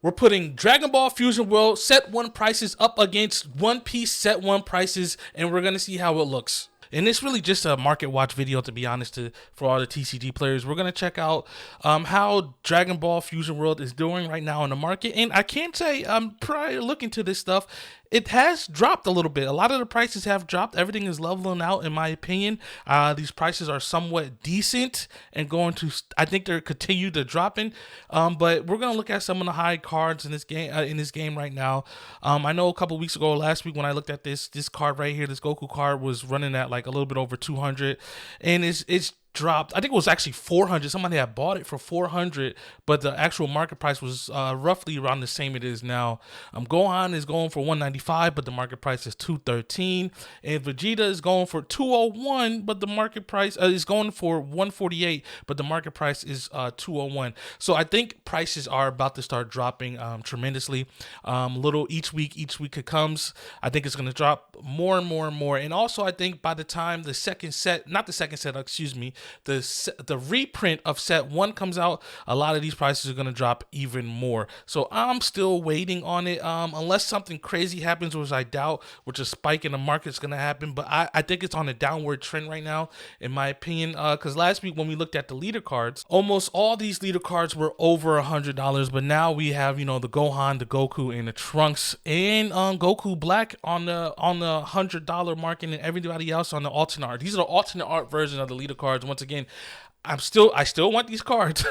We're putting Dragon Ball Fusion World Set 1 prices up against One Piece Set 1 prices, and we're going to see how it looks. And it's really just a market watch video, to be honest, for all the TCG players. We're going to check out how Dragon Ball Fusion World is doing right now in the market. And I can say, prior to looking to this stuff, it has dropped a little bit. A lot of the prices have dropped. Everything is leveling out, in my opinion. These prices are somewhat decent and going to, I think they're continue to dropping. But we're going to look at some of the high cards in this game right now. I know a couple weeks ago, last week, when I looked at this card right here, this Goku card was running at like a little bit over 200, and it's dropped. I think it was actually 400. Somebody had bought it for 400, but the actual market price was roughly around the same it is now. Gohan is going for 195, but the market price is 213, and Vegeta is going for 201, but the market price is going for 148, but the market price is 201. So I think prices are about to start dropping tremendously. Little each week it comes. I think it's going to drop more and more and more. And also, I think by the time the second set, not the second set, excuse me, the reprint of set 1 comes out, a lot of these prices are going to drop even more. So I'm still waiting on it, unless something crazy happens, which I doubt, which a spike in the market is going to happen. But I think it's on a downward trend right now, in my opinion, because last week when we looked at the leader cards, almost all these leader cards were over $100, but now we have, you know, the Gohan, the Goku, and the Trunks, and Goku Black on the $100 market, and everybody else on the alternate art. These are the alternate art version of the leader cards. Once again, I still want these cards.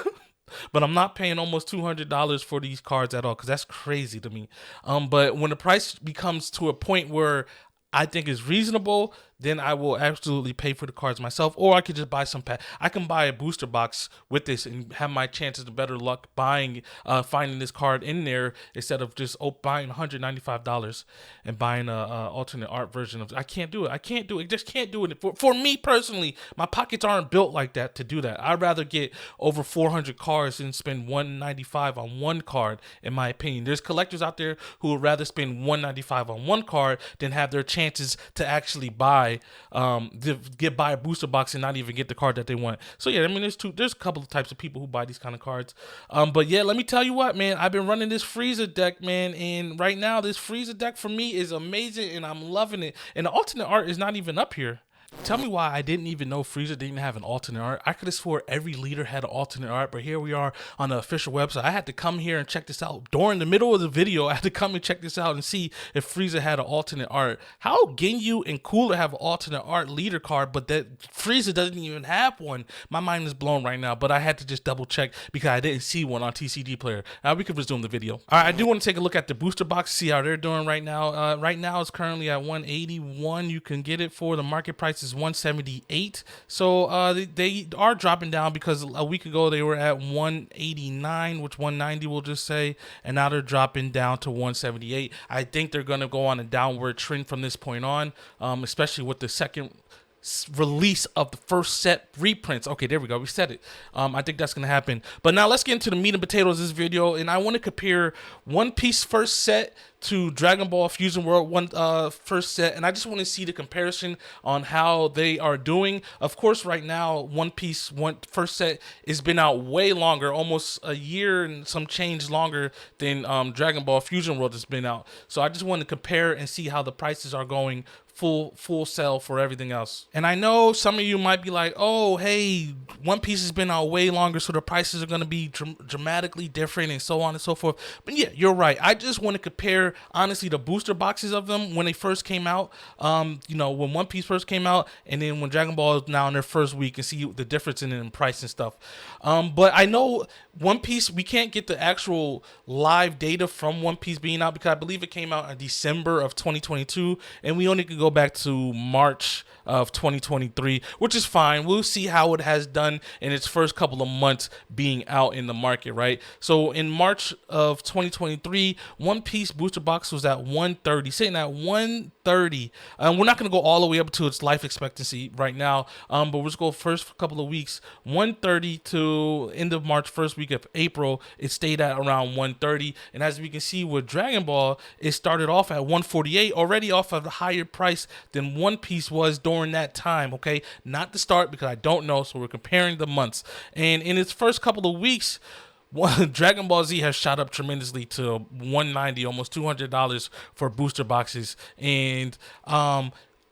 But I'm not paying almost $200 for these cards at all, because that's crazy to me. But when the price becomes to a point where I think is reasonable, then I will absolutely pay for the cards myself, or I could just buy some pack. I can buy a booster box with this and have my chances of better luck finding this card in there, instead of just buying $195 and buying a alternate art version of it. I can't do it. I just can't do it. For me personally, my pockets aren't built like that to do that. I'd rather get over 400 cards than spend $195 on one card, in my opinion. There's collectors out there who would rather spend $195 on one card than have their chances to actually buy a booster box and not even get the card that they want. So yeah, I mean, there's a couple of types of people who buy these kind of cards. But yeah, let me tell you what, man, I've been running this Frieza deck, man, and right now this Frieza deck for me is amazing, and I'm loving it. And the alternate art is not even up here. Tell me why I didn't even know Frieza didn't have an alternate art. I could have swore every leader had an alternate art, but here we are on the official website. I had to come here and check this out. During the middle of the video, I had to come and check this out and see if Frieza had an alternate art. How Ginyu and Cooler have an alternate art leader card, but that Frieza doesn't even have one? My mind is blown right now, but I had to just double check because I didn't see one on TCG Player. Now we could resume the video. All right, I do want to take a look at the booster box, see how they're doing right now. Right now it's currently at 181. You can get it for the market price is 178. So they are dropping down, because a week ago they were at 189, which 190 we'll just say, and now they're dropping down to 178. I think they're going to go on a downward trend from this point on, especially with the second release of the first set reprints. Okay, there we go. We said it. I think that's going to happen. But now let's get into the meat and potatoes of this video, and I want to compare One Piece first set to Dragon Ball Fusion World first set, and I just want to see the comparison on how they are doing. Of course, right now One Piece first set has been out way longer, almost a year and some change longer than Dragon Ball Fusion World has been out. So I just want to compare and see how the prices are going full sell for everything else. And I know some of you might be like, oh, hey, One Piece has been out way longer, so the prices are going to be dramatically different and so on and so forth. But yeah, you're right. I just want to compare, honestly, the booster boxes of them when they first came out, when One Piece first came out, and then when Dragon Ball is now in their first week, and see the difference in price and stuff. But I know One Piece, we can't get the actual live data from One Piece being out, because I believe it came out in December of 2022, and we only could go back to March of 2023, which is fine. We'll see how it has done in its first couple of months being out in the market, right? So in March of 2023, One Piece booster box was at 130, sitting at 130. We're not going to go all the way up to its life expectancy right now, but we'll just go first couple of weeks, 130 to end of March, first week of April, it stayed at around 130. And as we can see with Dragon Ball, it started off at 148, already off of a higher price than One Piece was during that time, okay? Not the start, because I don't know, so we're comparing the months. And in its first couple of weeks, Dragon Ball Z has shot up tremendously to 190, almost $200 for booster boxes, and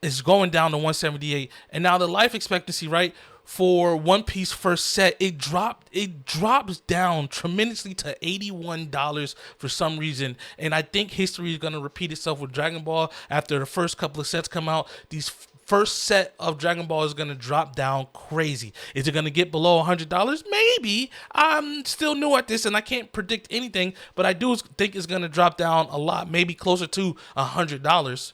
it's going down to 178. And now the life expectancy, right, for One Piece first set, it drops down tremendously to $81 for some reason. And I think history is going to repeat itself with Dragon Ball. After the first couple of sets come out, these first set of Dragon Ball is going to drop down crazy. Is it going to get below $100? Maybe. I'm still new at this and I can't predict anything, but I do think it's going to drop down a lot, maybe closer to $100.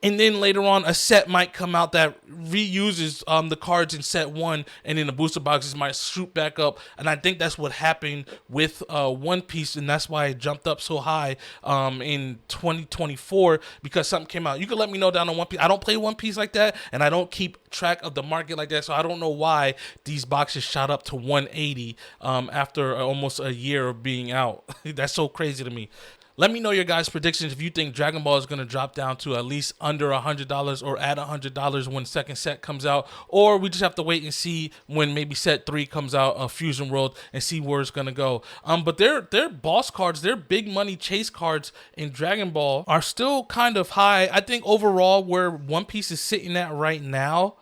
And then later on, a set might come out that reuses the cards in set 1, and then the booster boxes might shoot back up. And I think that's what happened with One Piece, and that's why it jumped up so high in 2024, because something came out. You can let me know down on One Piece. I don't play One Piece like that, and I don't keep track of the market like that, so I don't know why these boxes shot up to 180 after almost a year of being out. That's so crazy to me. Let me know your guys' predictions if you think Dragon Ball is going to drop down to at least under $100 or at $100 when second set comes out, or we just have to wait and see when maybe set 3 comes out of Fusion World and see where it's going to go. But their boss cards, their big money chase cards in Dragon Ball are still kind of high. I think overall where One Piece is sitting at right now,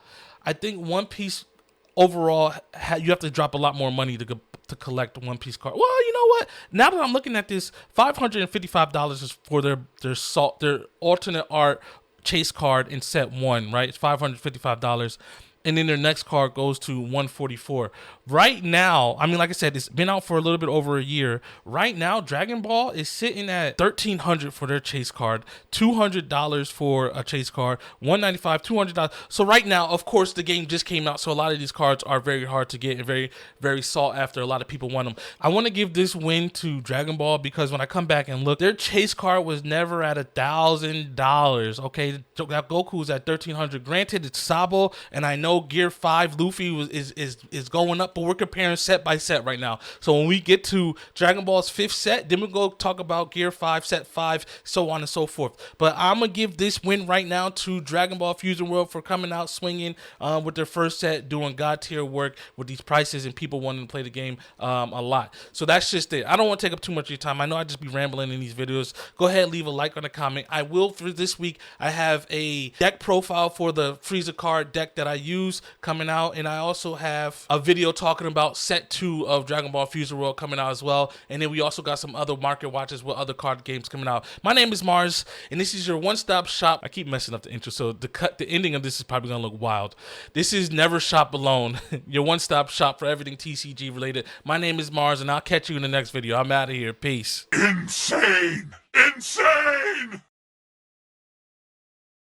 I think One Piece overall, you have to drop a lot more money to collect One Piece card. Well, you know what? Now that I'm looking at this, $555 is for their alternate art chase card in set 1, right? It's $555. And then their next card goes to $144. Right now, I mean, like I said, it's been out for a little bit over a year. Right now, Dragon Ball is sitting at $1,300 for their chase card, $200 for a chase card, $195, $200. So right now, of course, the game just came out, so a lot of these cards are very hard to get and very, very sought after. A lot of people want them. I want to give this win to Dragon Ball because when I come back and look, their chase card was never at $1,000. Okay, Goku's at $1,300. Granted, it's Sabo, and I know Gear 5 Luffy is going up, but we're comparing set by set right now. So when we get to Dragon Ball's 5th set, then we'll go talk about Gear 5, set 5, so on and so forth. But I'm going to give this win right now to Dragon Ball Fusion World for coming out swinging with their first set, doing God tier work with these prices and people wanting to play the game a lot. So that's just it. I don't want to take up too much of your time. I know I just be rambling in these videos. Go ahead, leave a like on the comment. I will, for this week, I have a deck profile for the Frieza card deck that I use coming out, and I also have a video talking about set 2 of Dragon Ball Fusion World coming out as well. And then we also got some other market watches with other card games coming out. My name is Mars, and this is your one-stop shop. I keep messing up the intro, so the ending of this is probably gonna look wild. This is Never Shop Alone, your one-stop shop for everything TCG related. My name is Mars, and I'll catch you in the next video. I'm out of here. Peace. Insane! Insane!